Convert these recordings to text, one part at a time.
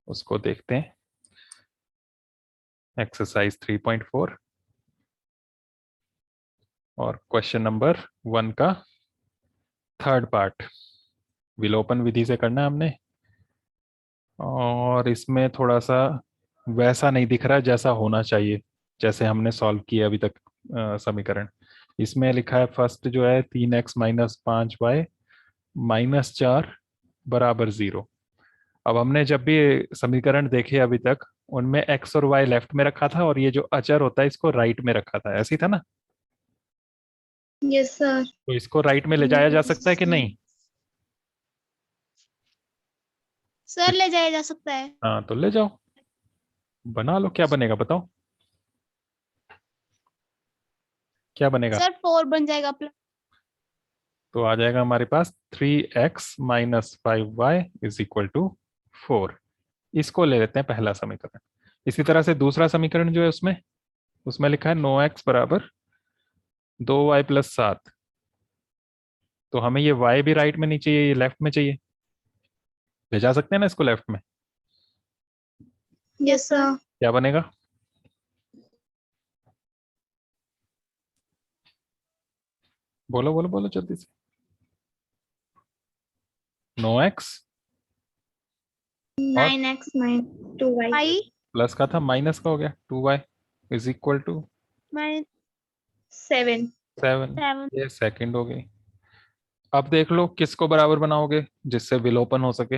उसको देखते हैं। एक्सरसाइज 3.4 और क्वेश्चन नंबर 1 का थर्ड पार्ट विलोपन विधि से करना है हमने। और इसमें थोड़ा सा वैसा नहीं दिख रहा जैसा होना चाहिए, जैसे हमने सॉल्व किया अभी तक समीकरण। इसमें लिखा है फर्स्ट जो है 3x-5y -4 बराबर 0। अब हमने जब भी समीकरण देखे अभी तक उनमें x और y लेफ्ट में रखा था और ये जो अचर होता है इसको राइट में रखा था, ऐसे ही था ना? Yes sir. तो इसको राइट में ले जाया जा सकता है कि नहीं? सर ले जाया जा सकता है। हाँ तो ले जाओ, बना लो। क्या बनेगा बताओ, क्या बनेगा? सर 4 बन जाएगा प्लस। तो आ जाएगा हमारे पास 3x-5y = 4। इसको ले लेते हैं पहला समीकरण। इसी तरह से दूसरा समीकरण जो है उसमें उसमें लिखा है 9x बराबर 2y + 7। तो हमें ये y भी राइट में नहीं चाहिए, ये लेफ्ट में चाहिए। ले जा सकते हैं ना इसको लेफ्ट में? Yes sir. क्या बनेगा? बोलो बोलो बोलो जल्दी से। 9x और 9x - 2y प्लस का था माइनस का हो गया 2y = 7। 7। ये सेकंड हो गई। अब देख लो किसको बराबर बनाओगे जिससे विलोपन हो सके।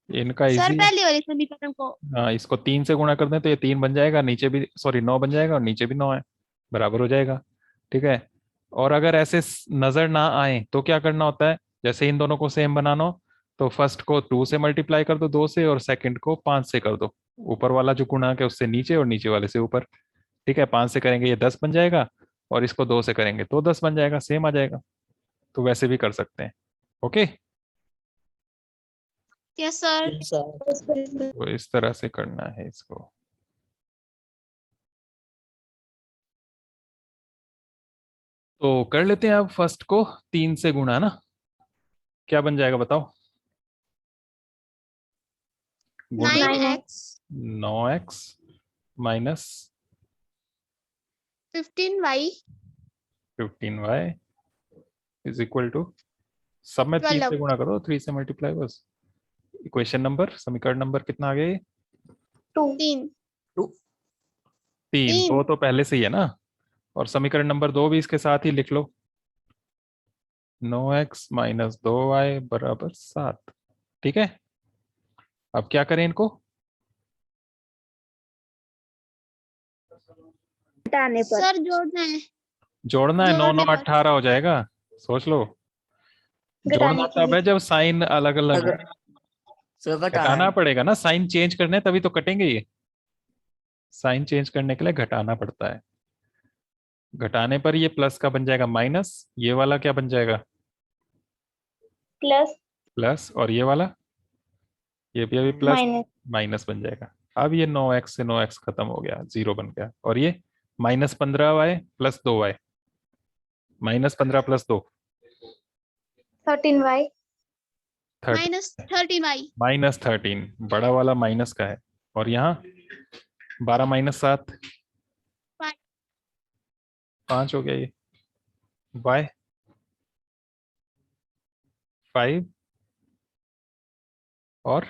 इनका सर इजी है। पहले वाले समीकरण को। हाँ, इसको 3 से गुणा कर दें तो ये 3 बन जाएगा, नीचे भी सॉरी 9 बन जाएगा और नीचे भी 9 है, बराबर हो जाएगा। ठीक है। और अगर ऐसे नजर ना आए तो क्या करना होता है, जैसे इन दोनों को सेम बनाना हो तो फर्स्ट को 2 से मल्टीप्लाई कर दो 2 से, और सेकंड को 5 से कर दो। ऊपर वाला जो गुणांक है उससे नीचे और नीचे वाले से ऊपर। ठीक है, 5 से करेंगे ये 10 बन जाएगा, और इसको 2 से करेंगे तो 10 बन जाएगा, सेम आ जाएगा। तो वैसे भी कर सकते हैं। Okay, yes sir. तो इस तरह से करना है इसको। तो कर लेते हैं अब फर्स्ट को 3 से गुणा ना। क्या बन जाएगा बताओ? गुण 9x 9x minus 15y 15y = सब में 3 से 12। गुणा करो, 3 से मल्टीप्लाई बस। इक्वेशन नंबर समीकरण नंबर कितना आ गया ये? 3 3। 2 3। तो पहले से ही है ना, और समीकरण नंबर 2 भी इसके साथ ही लिख लो। 9x - 2y = 7। ठीक है, अब क्या करें इनको? घटाने पर सर जोड़ना है। जोड़ना है। 9 9 जोड़ने पर 18 हो जाएगा। सोच लो। जोड़ना तब है जब साइन अलग अलग हो। घटाना पड़ेगा ना, साइन चेंज करने तभी तो कटेंगे ये। साइन चेंज करने के लिए घटाना पड़ता है। घटाने पर ये प्लस का बन जाएगा माइनस, ये वाला क्या बन जाएगा? प्लस प्लस, और ये वाला ये भी अभी प्लस माइनस। माइनस बन जाएगा। अब ये 9x से 9x खत्म हो गया, 0 बन गया। और ये -15y + 2y, -15 + 2 13y 30 -13y -13 बड़ा वाला माइनस का है। और यहाँ 12 - 7 5 हो गया। ये y 5 और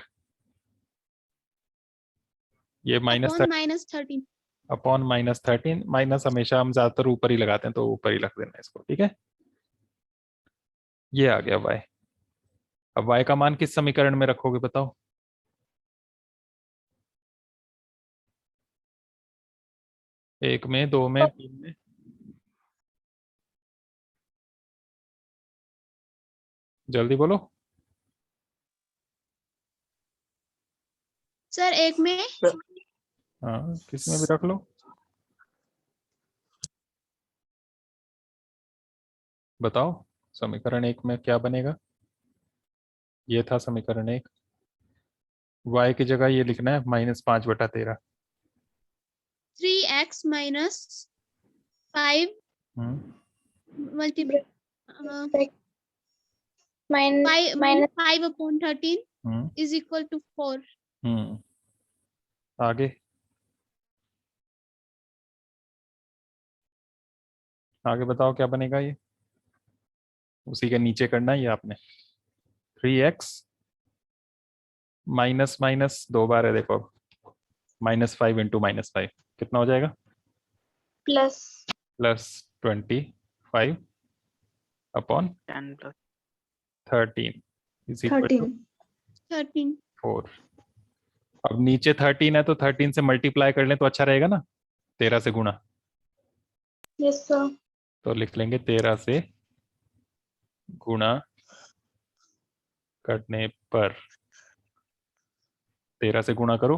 ये -13 अपॉन -13। माइनस हमेशा हम ज्यादातर ऊपर ही लगाते हैं तो ऊपर ही रख देना इसको। ठीक है, ये आ गया y। अब y का मान किस समीकरण में रखोगे बताओ? एक में, दो में, तीन में? जल्दी बोलो। सर एक में हाँ, किस में भी रख लो। बताओ समीकरण 1 में क्या बनेगा? ये था समीकरण 1। y की जगह ये लिखना है -5/13। 3x - 5 hmm multiply five upon 13 hmm is equal to 4। Hmm आगे आगे बताओ क्या बनेगा ये, उसी के नीचे करना है ये आपने। 3x माइनस माइनस 2 बार है देखो, -5 इंटू -5 कितना हो जाएगा, plus +25 upon 10 plus 13 is equal to 13। 4। अब नीचे 13 है तो 13 से मल्टीप्लाई कर लें तो अच्छा रहेगा ना, 13 से गुणा। Yes sir. तो लिख लेंगे 13 से गुणा करने पर, 13 से गुणा करो,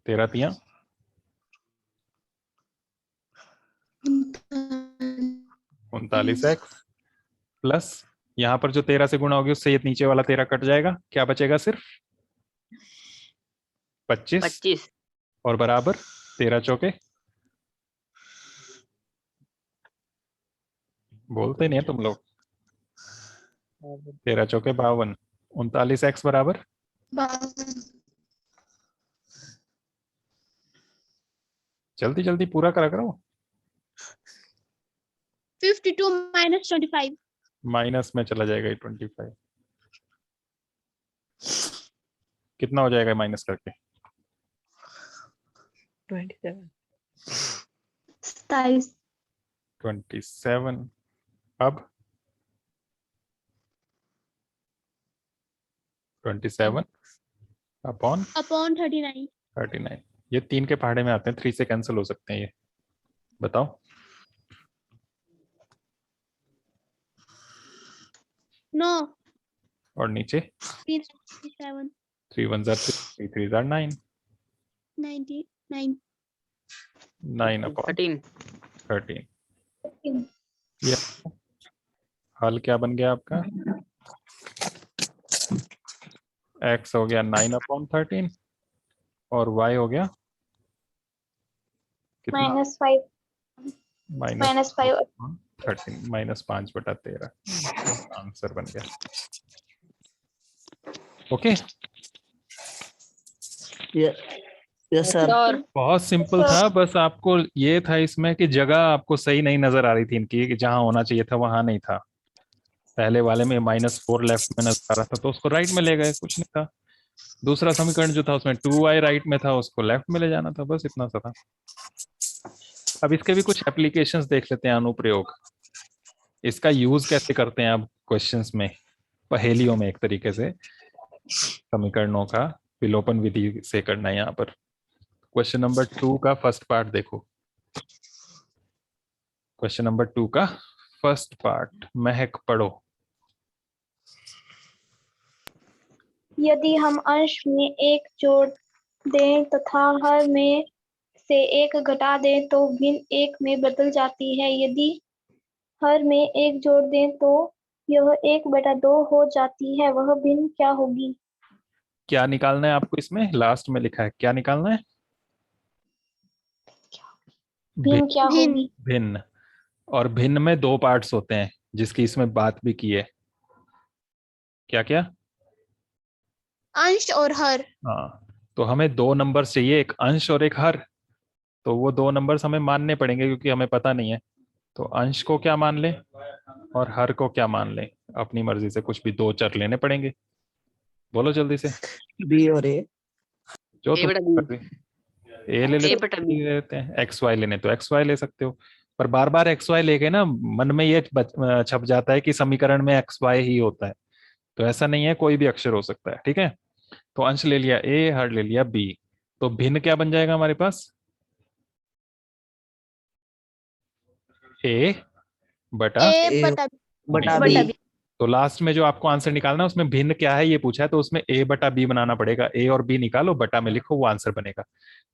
13 तिया 39x प्लस यहाँ पर जो 13 से गुणा होगी उससे ये नीचे वाला 13 कट जाएगा, क्या बचेगा सिर्फ 25 25 और बराबर 13 चौके, बोलते नहीं है तुम लोग, 13 चौके 52, 39x बराबर जल्दी जल्दी पूरा करा करो। 52 माइनस 25। माइनस में चला जाएगा ये 25, कितना हो जाएगा माइनस करके, 27 27। अब 27 अपॉन अपॉन 39। 39, ये 3 के पहाड़े में आते हैं, 3 से कैंसिल हो सकते हैं ये, बताओ 9 और नीचे 7 3 1 3 3 9, 99। 9 अपॉन 13 13। ये हल क्या बन गया आपका, x हो गया 9 अपॉन 13 और y हो गया कितना, -5 -5 अपॉन 13, -5/13 आंसर बन गया। Okay yes sir. और बहुत सिंपल था, बस आपको ये था इसमें कि जगह आपको सही नहीं नजर आ रही थी इनकी, कि जहां होना चाहिए था वहां नहीं था। पहले वाले में -4 लेफ्ट में नजर आ रहा था तो उसको राइट में ले गए, कुछ नहीं था। दूसरा समीकरण जो था उसमें 2y राइट में था, उसको लेफ्ट में ले जाना था, बस इतना सा था। अब इसके भी कुछ एप्लीकेशंस देख लेते हैं, अनुप्रयोग, इसका यूज कैसे करते हैं आप क्वेश्चंस में, पहेलियों में, एक तरीके से समीकरणों का विलोपन विधि से करना है यहाँ पर। क्वेश्चन नंबर 2 का फर्स्ट पार्ट देखो, क्वेश्चन नंबर 2 का फर्स्ट पार्ट, महक पढ़ो। यदि हम अंश में 1 जोड़ दें तथा हर में से 1 घटा दें तो भिन्न 1 में बदल जाती है। यदि हर में 1 जोड़ दें तो यह 1/2 हो जाती है। वह भिन्न क्या होगी? क्या निकालना है आपको, इसमें लास्ट में लिखा है क्या निकालना है, भिन्न क्या होगी? भिन्न। और भिन्न में 2 पार्ट्स होते हैं जिसकी इसमें बात भी की है, क्या क्या, अंश और हर। हाँ, तो हमें 2 नंबर चाहिए, एक अंश और एक हर, तो वो 2 नंबर्स हमें मानने पड़ेंगे क्योंकि हमें पता नहीं है। तो अंश को क्या मान लें और हर को क्या मान लें, अपनी मर्जी से कुछ भी 2 चर लेने पड़ेंगे, बोलो जल्दी से, बी और ए। जो A तुम बटा B। ए ले A बटा B। लेते हैं, एक्स वाई लेने तो एक्स वाई ले सकते हो, पर बार बार एक्स वाई लेके ना मन में ये छप जाता है कि समीकरण में एक्स वाई ही होता है, तो ऐसा नहीं है, कोई भी अक्षर हो सकता है, ठीक है। तो अंश ले लिया ए, हर ले लिया बी, तो भिन्न क्या बन जाएगा हमारे पास, ए बटा ए बटा बटा बी। बी। तो लास्ट में जो आपको आंसर निकालना है उसमें भिन्न क्या है ये पूछा है, तो उसमें ए बटा बी बनाना पड़ेगा, ए और बी निकालो, बटा में लिखो, वो आंसर बनेगा,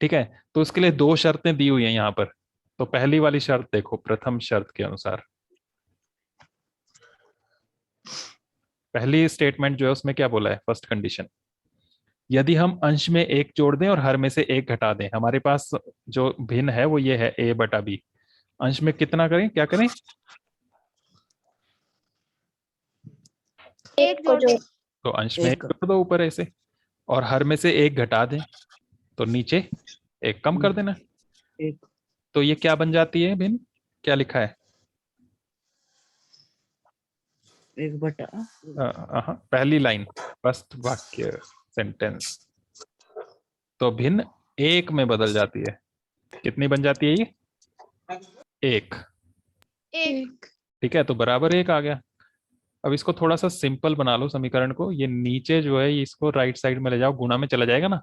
ठीक है। तो उसके लिए 2 शर्तें दी हुई हैं यहाँ पर। तो पहली वाली शर्त देखो, प्रथम शर्त के अनुसार पहली स्टेटमेंट जो है उसमें क्या बोला है, फर्स्ट कंडीशन, यदि हम अंश में 1 जोड़ दें और हर में से 1 घटा दें, हमारे पास जो भिन्न है वो ये है ए बटा बी, अंश में कितना करें, क्या करें, एक को जोड़ तो अंश में एक एक। जोड़ दो ऊपर ऐसे, और हर में से एक घटा दें तो नीचे एक कम कर देना। एक। तो ये क्या बन जाती है भिन्न, क्या लिखा है? 1/। पहली लाइन, फर्स्ट वाक्य, सेंटेंस। तो भिन्न एक में बदल जाती है। कितनी बन जाती है ये? एक। एक। ठीक है, तो बराबर एक आ गया। अब इसको थोड़ा सा सिंपल बना लो समीकरण को। ये नीचे जो है इसको राइट साइड में ले जाओ, गुणा में चला जाएगा ना,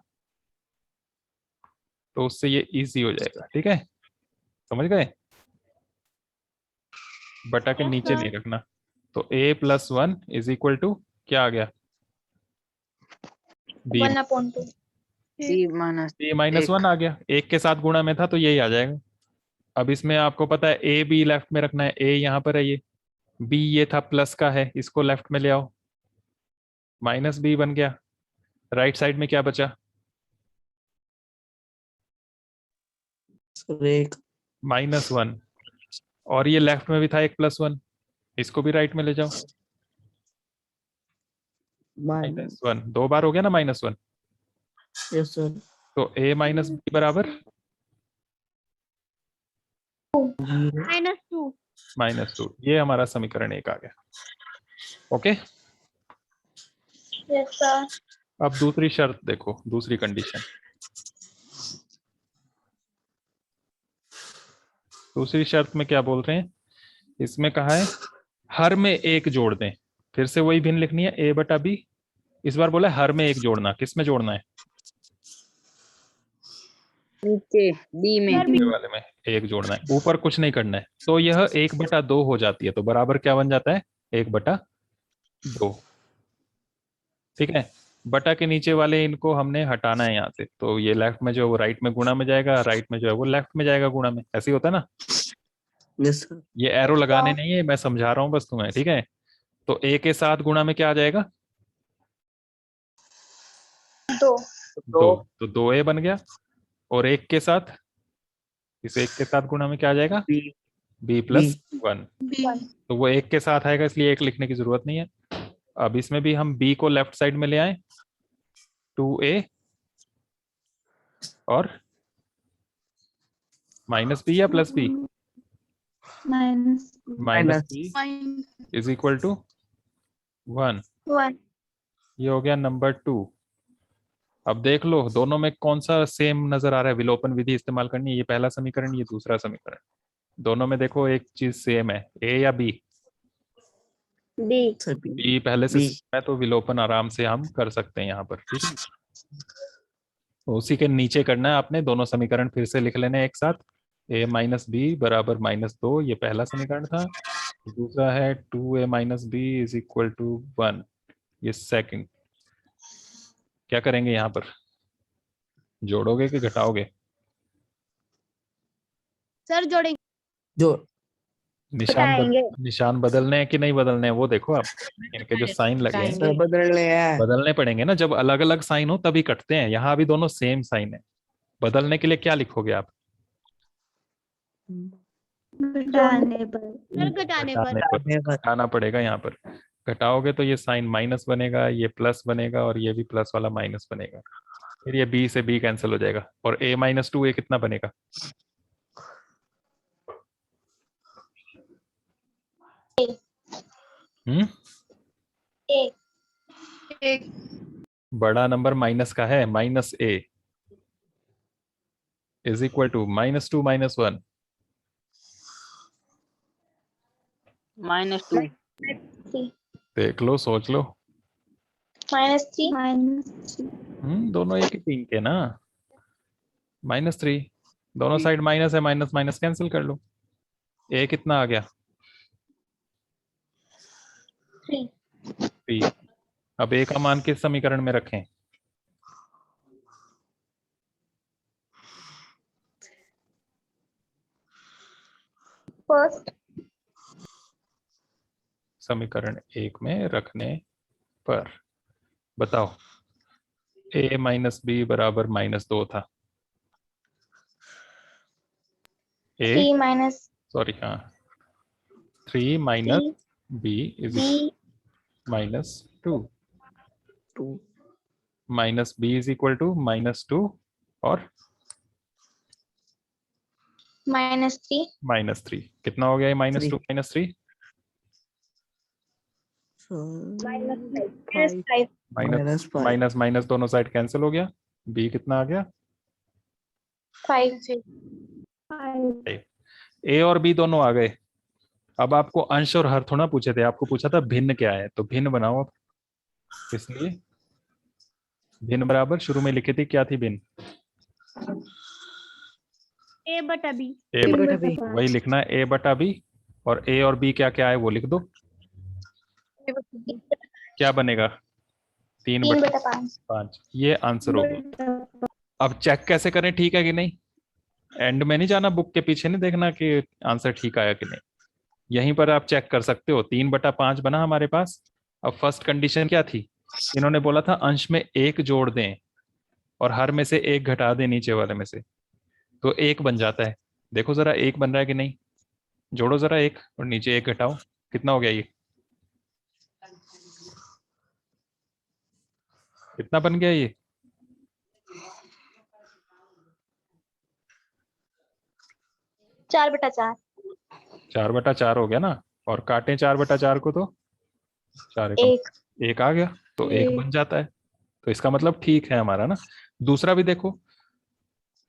तो उससे ये इजी हो जाएगा। ठीक है, समझ गए? बटा के नीचे नहीं रखना। तो a+1 इज इक्वल टू क्या आ गया? b। 1/2 C माइनस b-1 आ गया, एक के साथ गुणा में था तो यही आ जाएगा। अब इसमें आपको पता है a b लेफ्ट में रखना है, a यहाँ पर है, ये b ये था प्लस का है, इसको लेफ्ट में ले आओ, -b बन गया। राइट साइड में क्या बचा? एक। -1, और ये लेफ्ट में भी था एक +1, इसको भी राइट में ले जाओ, माइनस। -1 दो बार हो गया ना -1। Yes sir. तो a - b बराबर 0। -2। -2। ये हमारा समीकरण एक आ गया। Okay, yes sir. अब दूसरी शर्त देखो, दूसरी कंडीशन। दूसरी शर्त में क्या बोल रहे हैं? इसमें कहा है हर में एक जोड़ दें। फिर से वही भिन्न लिखनी है, a/b। इस बार बोला है हर में एक जोड़ना। किस में जोड़ना है? नीचे बी में। नीचे वाले में एक जोड़ना है, ऊपर कुछ नहीं करना है। तो यह 1/2 हो जाती है, तो बराबर क्या बन जाता है? 1/2। ठीक है, बटा के नीचे वाले इनको हमने हटाना है यहाँ से। तो ये लेफ्ट में जो है वो राइट में गुणा में जाएगा, राइट में जो है वो लेफ्ट में जाएगा गुणा में। ऐसे ही होता है ना? Yes sir. ये एरो लगाने नहीं है, मैं समझा रहा हूँ बस तुम्हें। ठीक है, तो a के साथ गुणा में क्या आ जाएगा? 2 2। तो 2a बन गया। और एक के साथ, इस एक के साथ गुणा में क्या आ जाएगा? बी। b+1। तो वो एक के साथ आएगा, इसलिए एक लिखने की जरूरत नहीं है। अब इसमें भी हम b को लेफ्ट साइड में ले आए, 2a और -b या +b? -b is equal to 1। 1 ये हो गया नंबर 2। अब देख लो दोनों में कौन सा सेम नजर आ रहा है। विलोपन विधि इस्तेमाल करनी है। ये पहला समीकरण, ये दूसरा समीकरण। दोनों में देखो एक चीज सेम है, a या b? बी b पहले से B। सेम है, तो विलोपन आराम से हम कर सकते हैं यहाँ पर। ठीक है, तो उसी के नीचे करना है आपने। दोनों समीकरण फिर से लिख लेने एक साथ। a - b बराबर -2, ये पहला समीकरण था। दूसरा है 2a - b is equal to 1, ये सेकंड। क्या करेंगे यहाँ पर? जोड़ोगे कि घटाओगे? सर जोड़ेंगे। जो निशान बदलने हैं कि नहीं बदलने हैं वो देखो आप। इनके जो साइन लगे हैं सर बदलने हैं। बदलने पड़ेंगे ना। जब अलग अलग साइन हो तभी कटते हैं। यहाँ अभी दोनों सेम साइन है। बदलने के लिए क्या लिखोगे आप? सर घटाने पर। घटाना पड़ेगा यहाँ पर। घटाओगे तो ये साइन माइनस बनेगा, ये प्लस बनेगा, और ये भी प्लस वाला माइनस बनेगा। फिर ये b से b कैंसिल हो जाएगा, और a - 2a कितना बनेगा? हम्म, एक बड़ा नंबर माइनस का है, -a इज इक्वल टू -2 -1। -2। 3 देख लो, सोच लो। -3 दोनों एक ही टीम के ना। -3, दोनों साइड माइनस है, माइनस माइनस कैंसिल कर लो। a कितना आ गया? 3 3। अब a का मान किस समीकरण में रखें? फर्स्ट समीकरण 1 में रखने पर बताओ। a - b बराबर -2 था। a 3 माइनस सॉरी हाँ 3 - b is b -2 2 minus b is equal to -2 और -3 -3 कितना हो गया ये -2 3 -3 -5 माइनस -5 माइनस माइनस दोनों साइड कैंसिल हो गया। बी कितना आ गया 5 ए और बी दोनों आ गए। अब आपको अंश और हर थोड़ा पूछे थे, आपको पूछा था भिन्न क्या है, तो भिन्न बनाओ अब। इसलिए भिन्न बराबर शुरू में लिखी थी क्या थी भिन्न? ए बटा बी। ए बटा बी। वही लिखना है ए बटा बी, और ए और बी क्या क्या है वो लिख दो। क्या बनेगा 3 3 बटा बटा 5 5, ये आंसर होगा। अब चेक कैसे करें ठीक है कि नहीं? एंड में नहीं जाना, बुक के पीछे नहीं देखना कि आंसर ठीक आया कि नहीं, यहीं पर आप चेक कर सकते हो। 3 बटा 5 बना हमारे पास। अब फर्स्ट कंडीशन क्या थी? इन्होंने बोला था अंश में 1 जोड़ दें और हर में से 1 घटा दें नीचे वाले में से, तो 1 बन जाता है। देखो जरा 1 बन रहा है कि नहीं, जोड़ो जरा 1 और नीचे 1 घटाओ, कितना हो गया ये? कितना बन गया ये? 4 बटा 4 4 बटा 4 हो गया ना, और काटें 4 बटा 4 को तो 4 1 1 आ गया, तो 1 बन जाता है। तो इसका मतलब ठीक है हमारा ना। दूसरा भी देखो,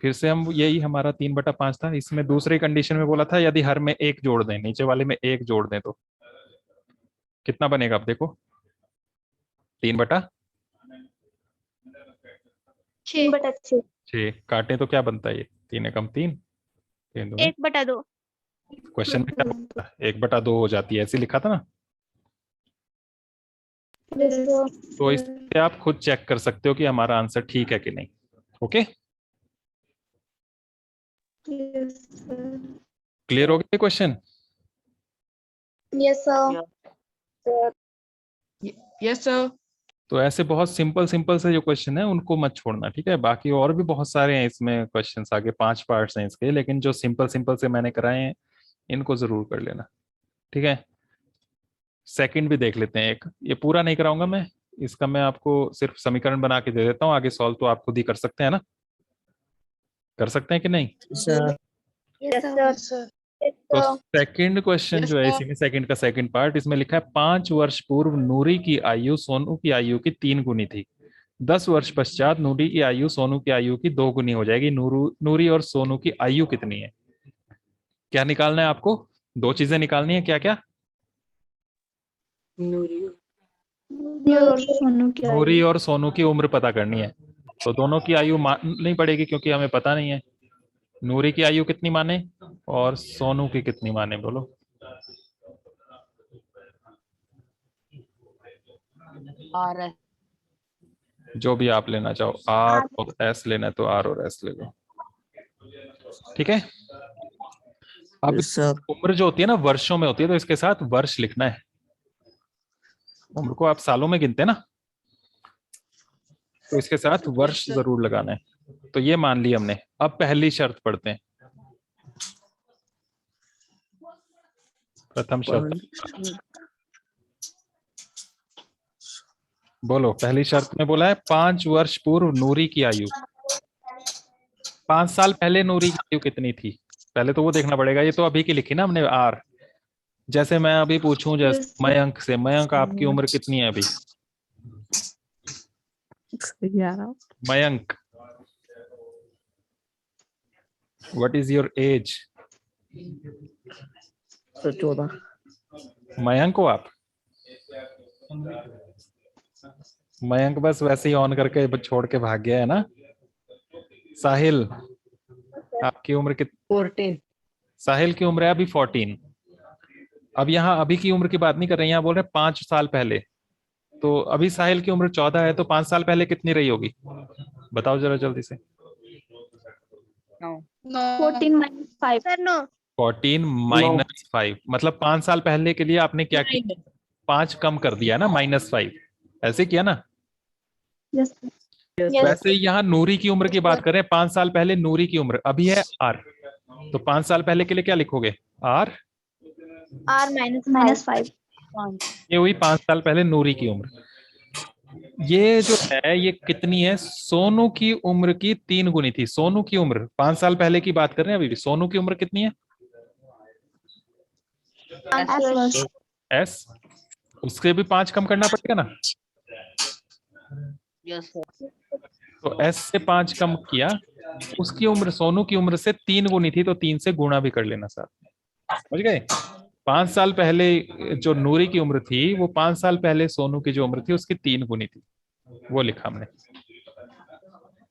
फिर से हम यही हमारा 3 बटा 5 था, इसमें दूसरी कंडीशन में बोला था यदि हर में 1 जोड़ दें, नीचे वाले में 1 जोड़ दें तो कितना बनेगा? अब देखो 3 बटा 3 बटा 6 6 काटें तो क्या बनता है ये? 3 एकम 3, 3 दूनी। 1 बटा 2। क्वेश्चन में क्या बनता है? 1 बटा 2 हो जाती है, ऐसे लिखा था ना। तो इससे आप खुद चेक कर सकते हो कि हमारा आंसर ठीक है कि नहीं। ओके, क्लियर हो गया question? Yes sir yes sir. तो ऐसे बहुत सिंपल सिंपल से जो क्वेश्चन है उनको मत छोड़ना, ठीक है। बाकी और भी बहुत सारे हैं इसमें क्वेश्चंस, आगे 5 पार्ट्स हैं इसके, लेकिन जो सिंपल सिंपल से मैंने कराए हैं इनको जरूर कर लेना, ठीक है। सेकंड भी देख लेते हैं एक, ये पूरा नहीं कराऊंगा मैं, इसका मैं आपको सिर्फ समीकरण बना के दे देता हूँ, आगे सॉल्व तो आप खुद ही कर सकते हैं ना, कर सकते हैं कि नहीं? सर यस सर तो सेकंड क्वेश्चन जो है इसी में, सेकंड का सेकंड पार्ट, इसमें लिखा है 5 वर्ष पूर्व नूरी की आयु सोनू की आयु की 3 गुनी थी। 10 वर्ष पश्चात नूरी की आयु सोनू की आयु की 2 गुनी हो जाएगी। नूरी और सोनू की आयु कितनी है? क्या निकालना है आपको? 2 चीजें निकालनी है, क्या क्या? नूरी और सोनू की उम्र पता करनी है। तो दोनों की आयु माननी पड़ेगी क्योंकि हमें पता नहीं है। नूरी की आयु कितनी माने और सोनू की कितनी माने, बोलो। और जो भी आप लेना चाहो, आर और एस लेना है तो आर और एस ले लो, ठीक है। अब उम्र जो होती है ना वर्षों में होती है, तो इसके साथ वर्ष लिखना है। उम्र को आप सालों में गिनते हैं ना, तो इसके साथ वर्ष जरूर लगाना है। तो ये मान लिया हमने। अब पहली शर्त पढ़ते हैं। प्रथम शर्त बोलो। पहली शर्त में बोला है 5 वर्ष पूर्व नूरी की आयु। 5 साल पहले नूरी की आयु कितनी थी? पहले तो वो देखना पड़ेगा। ये तो अभी की लिखी ना हमने आर। जैसे मैं अभी पूछूं जैसे मयंक से, मयंक आपकी उम्र कितनी है अभी? Mayank, what is your age? 14। Mayank हो आप? मयंक बस वैसे ही ऑन करके छोड़ के भाग गया है ना। साहिल, आपकी उम्र कितनी? 14। साहिल की उम्र है अभी 14। अब यहाँ अभी की उम्र की बात नहीं कर रहे हैं, यहाँ बोल रहे हैं 5 साल पहले। तो अभी साहिल की उम्र 14 है, तो 5 साल पहले कितनी रही होगी? बताओ जरा जल्दी से। 14 - 5 सर 9। 14 - 5 मतलब 5 साल पहले के लिए आपने क्या किया? 5 कम कर दिया ना, -5 ऐसे किया ना। यस वैसे ही यहाँ नूरी की उम्र की बात करें, 5 साल पहले नूरी की उम्र अभी है आर, तो 5 साल पहले के लिए क्या लिखोगे? आर R - 5 ये हुई 5 साल पहले नूरी की उम्र। ये जो है ये कितनी है? सोनू की उम्र की 3 गुनी थी। सोनू की उम्र 5 साल पहले की बात कर रहे हैं अभी भी। सोनू की उम्र कितनी है? एस, उससे भी 5 कम करना पड़ेगा ना। Yes sir. तो एस से 5 कम किया, उसकी उम्र सोनू की उम्र से 3 गुनी थी, तो 3 से गुणा भी कर लेना साथ में। समझ गए? 5 साल पहले जो नूरी की उम्र थी वो 5 साल पहले सोनू की जो उम्र थी उसकी 3 गुनी थी, वो लिखा हमने।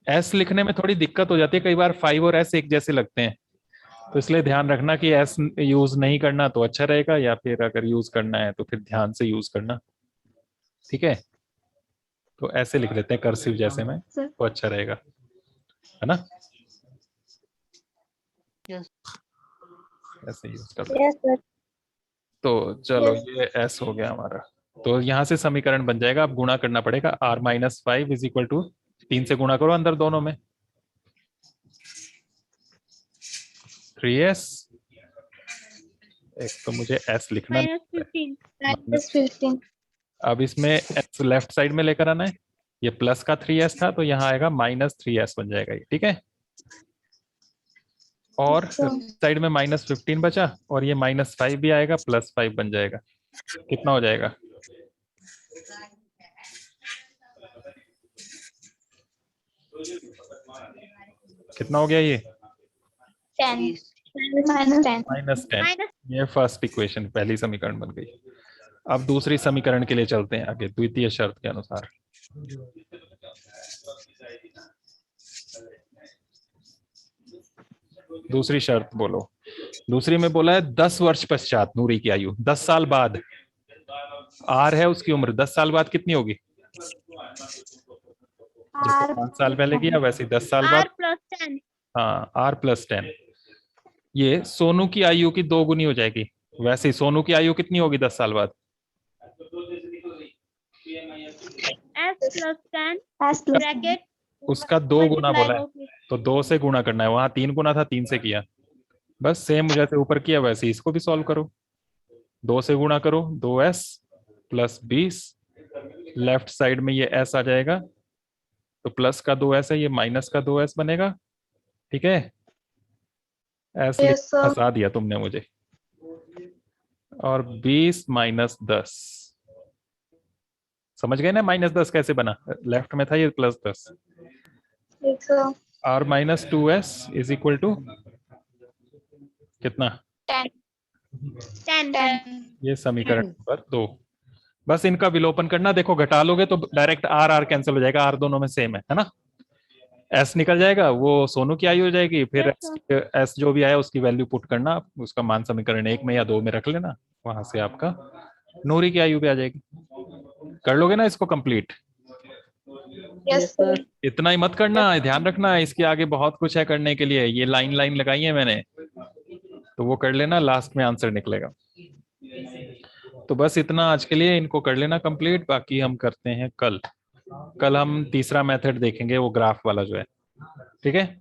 एस लिखने में थोड़ी दिक्कत हो जाती है, कई बार 5 और एस एक जैसे लगते हैं, तो इसलिए ध्यान रखना कि एस यूज नहीं करना तो अच्छा रहेगा, या फिर अगर यूज करना है तो फिर ध्यान से यूज करना। ठीक है, तो ऐसे लिख लेते हैं कर्सिव जैसे में, तो अच्छा रहेगा, है ना? यस ऐसे यूज कर। तो चलो ये एस हो गया हमारा। तो यहां से समीकरण बन जाएगा, अब गुणा करना पड़ेगा। R minus 5 is equal to 3 से गुणा करो अंदर दोनों में, 3s। एक तो मुझे s लिखना -15 अब इसमें s लेफ्ट साइड में लेकर आना है। ये प्लस का 3s था तो यहाँ आएगा -3s बन जाएगा ये। ठीक है, और साइड में -15 बचा, और ये -5 भी आएगा, +5 बन जाएगा। कितना हो जाएगा? कितना हो गया ये? 10 -10 -10। ये फर्स्ट इक्वेशन, पहली समीकरण बन गई। अब दूसरी समीकरण के लिए चलते हैं आगे, द्वितीय शर्त के अनुसार। दूसरी शर्त बोलो। दूसरी में बोला है 10 वर्ष पश्चात नूरी की आयु, 10 साल बाद। आर है उसकी उम्र, 10 साल बाद कितनी होगी? जैसे 5 साल पहले किया वैसे 10 साल बाद। R+10 हाँ, R+10। ये सोनू की आयु की 2 गुनी हो जाएगी। वैसे ही सोनू की आयु कितनी होगी 10 साल बाद? S+10 ब्रैकेट उसका 2 गुना बोला है, तो 2 से गुणा करना है। वहां 3 गुना था, 3 से किया। बस सेम जैसे ऊपर किया वैसे इसको भी सॉल्व करो। 2 से गुणा करो, 2s प्लस 20। लेफ्ट साइड में ये s आ जाएगा, तो प्लस का 2s है, ये माइनस का 2s बनेगा। ठीक है, s फंसा दिया तुमने मुझे। और 20 -10, समझ गए ना -10 कैसे बना? लेफ्ट में था ये +10। r -2s is equal to कितना? 10 ये समीकरण नंबर 2। बस इनका विलोपन करना। देखो घटा लोगे तो डायरेक्ट r कैंसिल हो जाएगा, r दोनों में सेम है ना। s निकल जाएगा, वो सोनू की आयु हो जाएगी। फिर s जो भी आया उसकी वैल्यू पुट करना, उसका मान समीकरण 1 में या 2 में रख लेना, वहां से आपका नूरी की आयु भी आ जाएगी। कर लोगे ना इसको कंप्लीट? Yes sir. इतना ही मत करना, ध्यान रखना इसके आगे बहुत कुछ है करने के लिए। ये लाइन लाइन लगाई है मैंने, तो वो कर लेना, लास्ट में आंसर निकलेगा। तो बस इतना आज के लिए, इनको कर लेना कंप्लीट। बाकी हम करते हैं कल। कल हम तीसरा मेथड देखेंगे, वो ग्राफ वाला जो है। ठीक है?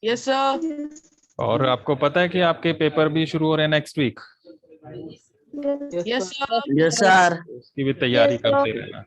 Yes sir. और आपको पता है कि आपके पेपर भी शुरू हो रहे हैं next week, yes sir. Yes sir. उसकी भी तैयारी करते रहना।